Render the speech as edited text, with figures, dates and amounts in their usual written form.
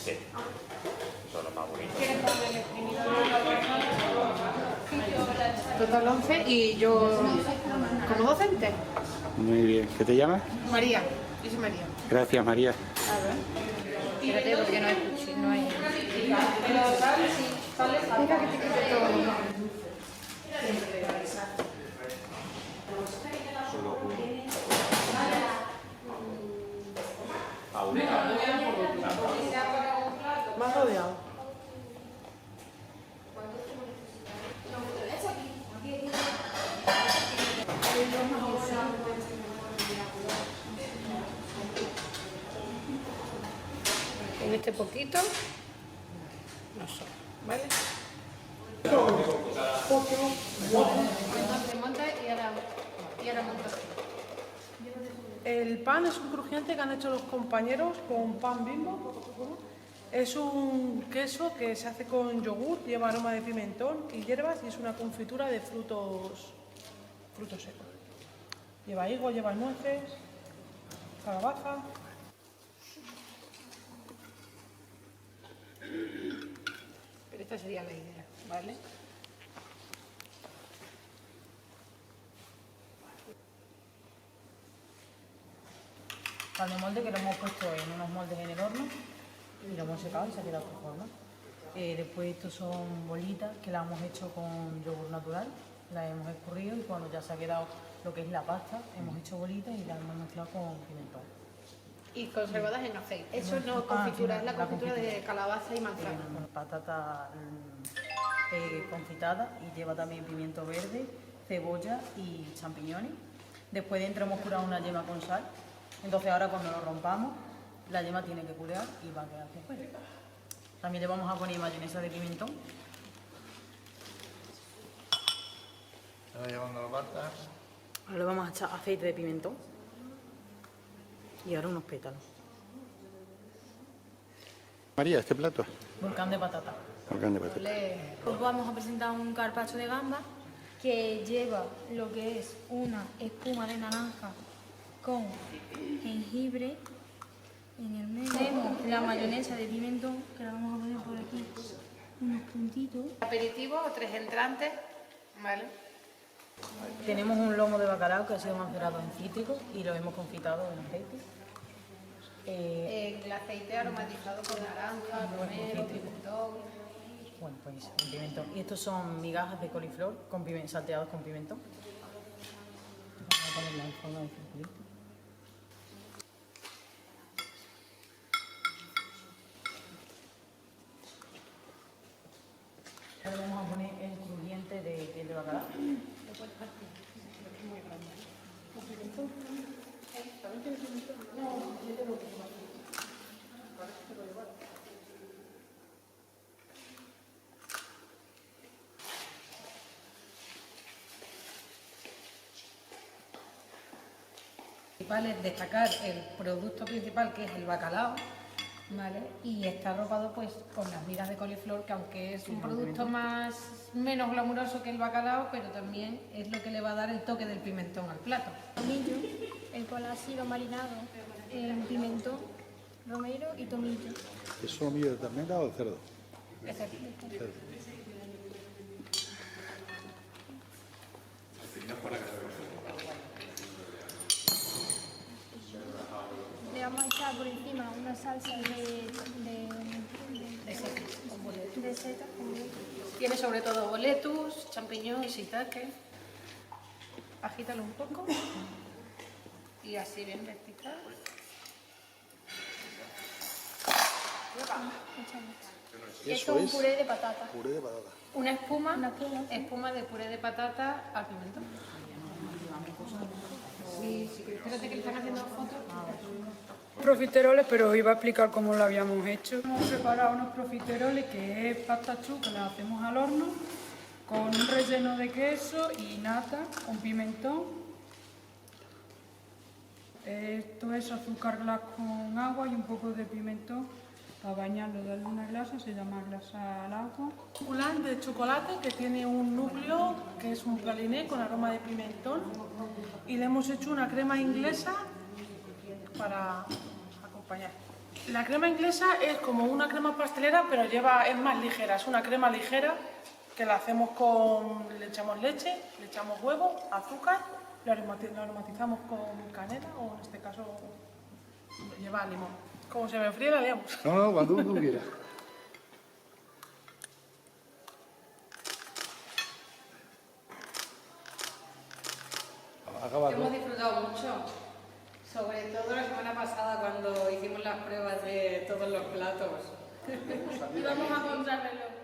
Sí, son los más bonitos. Total 11 y yo como docente. Muy bien. ¿Qué te llamas? María, yo soy María. Gracias, María. Espérate porque no escuché, no hay. Mira que te quito todo. Solo uno. Más rodeado. Con este poquito, no sé, ¿vale? Monta y ahora monta. El pan es un crujiente que han hecho los compañeros con pan Bimbo. Es un queso que se hace con yogur, lleva aroma de pimentón y hierbas y es una confitura de frutos secos. Lleva higo, lleva nueces, calabaza. Pero esta sería la idea, ¿vale? Pan de molde que lo hemos puesto en unos moldes en el horno y lo hemos secado y se ha quedado por forma. Después estos son bolitas que las hemos hecho con yogur natural, las hemos escurrido y cuando ya se ha quedado lo que es la pasta, hemos hecho bolitas y las hemos mezclado con pimentón. Y conservadas en aceite. Eso no es confitura, es la confitura de calabaza y manzana. Patata confitada y lleva también pimiento verde, cebolla y champiñones. Después dentro hemos curado una yema con sal. Entonces ahora cuando lo rompamos, la yema tiene que curear y va a quedar por fuera. También le vamos a poner mayonesa de pimentón. Ahora llevando la pasta. Ahora le vamos a echar aceite de pimentón. Y ahora unos pétalos. María, este plato. Volcán de patata. Volcán de patata. Os vamos a presentar un carpaccio de gamba que lleva lo que es una espuma de naranja con jengibre en el medio. Tenemos la mayonesa de pimentón, que la vamos a poner por aquí, unos puntitos. Aperitivo o 3 entrantes, ¿vale? Tenemos un lomo de bacalao que ha sido macerado en cítrico y lo hemos confitado en aceite. El aceite aromatizado con naranja, romero, pimentón. Bueno, pues el pimentón. Y estos son migajas de coliflor salteados con pimentón. Vamos a ponerla en forma de circulito. Ahora vamos a poner el crujiente de piel de bacalao. Vale, destacar el producto principal que es el bacalao, ¿vale? Y está arropado pues con las migas de coliflor, que aunque es un producto menos glamuroso que el bacalao, pero también es lo que le va a dar el toque del pimentón al plato. Tomillo, el cual ha sido marinado en pimentón, romero y tomillo. ¿Es solomillo de ternera o de cerdo? Cerdo. Le vamos a echar por encima una salsa de setas con boletus. Tiene sobre todo boletus, champiñón y shiitake. Agítalo un poco y así bien vertical. Esto es un puré de patata. Puré de patata. Una espuma, sí. espuma de puré de patata al pimentón. Sí, espérate que le están haciendo fotos. Profiteroles, pero os iba a explicar cómo lo habíamos hecho. Hemos preparado unos profiteroles que es pasta choux, que las hacemos al horno, con un relleno de queso y nata, con pimentón. Esto es azúcar glass con agua y un poco de pimentón para bañarlo, darle una glasa, se llama glasa al agua. Un flan de chocolate que tiene un núcleo que es un praliné con aroma de pimentón y le hemos hecho una crema inglesa para acompañar. acompañar. La crema inglesa es como una crema pastelera, pero es más ligera. Es una crema ligera que la hacemos le echamos leche, le echamos huevo, azúcar, lo aromatizamos con canela o en este caso lleva limón. Como se me enfríe la liamos. No, cuando tú quieras. Hemos disfrutado mucho, sobre todo la semana pasada cuando hicimos las pruebas de todos los platos. Y vamos a contrarreloj.